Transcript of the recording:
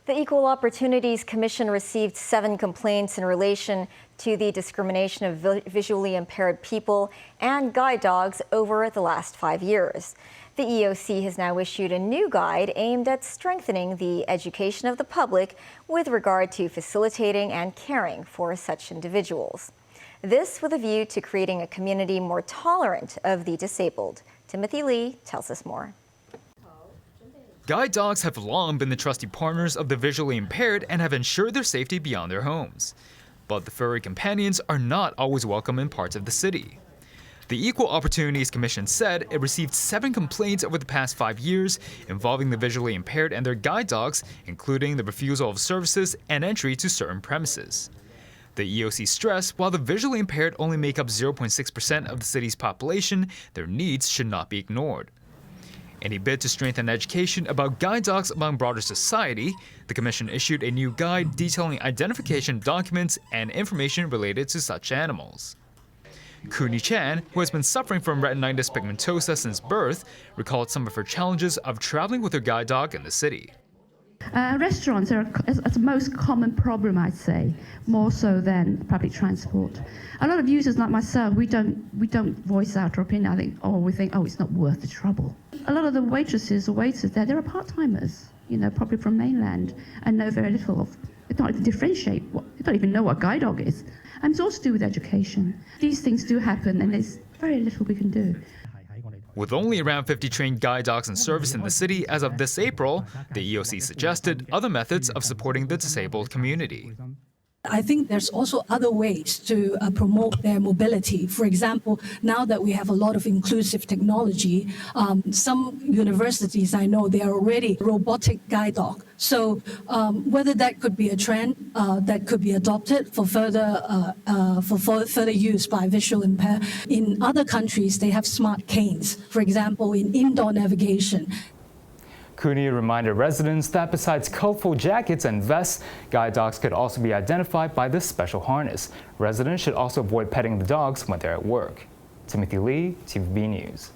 The Equal Opportunities Commission received 7 complaints in relation to the discrimination of visually impaired people and guide dogs over the last 5 years. The EOC has now issued a new guide aimed at strengthening the education of the public with regard to facilitating and caring for such individuals. This with a view to creating a community more tolerant of the disabled. Timothy Lee tells us more. Guide dogs have long been the trusty partners of the visually impaired and have ensured their safety beyond their homes. But the furry companions are not always welcome in parts of the city. The Equal Opportunities Commission said it received 7 complaints over the past 5 years involving the visually impaired and their guide dogs, including the refusal of services and entry to certain premises. The EOC stressed while the visually impaired only make up 0.6% of the city's population, their needs should not be ignored. In a bid to strengthen education about guide dogs among broader society, the Commission issued a new guide detailing identification documents and information related to such animals. Kuni Chan, who has been suffering from retinitis pigmentosa since birth, recalled some of her challenges of traveling with her guide dog in the city. Restaurants are the most common problem, I'd say, more so than public transport. A lot of users like myself, we don't voice out our opinion. We think, it's not worth the trouble. A lot of the waitresses or waiters there, they're part-timers, probably from mainland, and know very little of. They don't even differentiate. They don't even know what a guide dog is. And it's also to do with education. These things do happen, and there's very little we can do. With only around 50 trained guide dogs in service in the city as of this April, the EOC suggested other methods of supporting the disabled community. I think there's also other ways to promote their mobility. For example, now that we have a lot of inclusive technology, some universities I know they are already robotic guide dog. So whether that could be a trend that could be adopted for further use by visual impaired. In other countries, they have smart canes. For example, in indoor navigation. Kuni reminded residents that besides colorful jackets and vests, guide dogs could also be identified by this special harness. Residents should also avoid petting the dogs when they're at work. Timothy Lee, TVB News.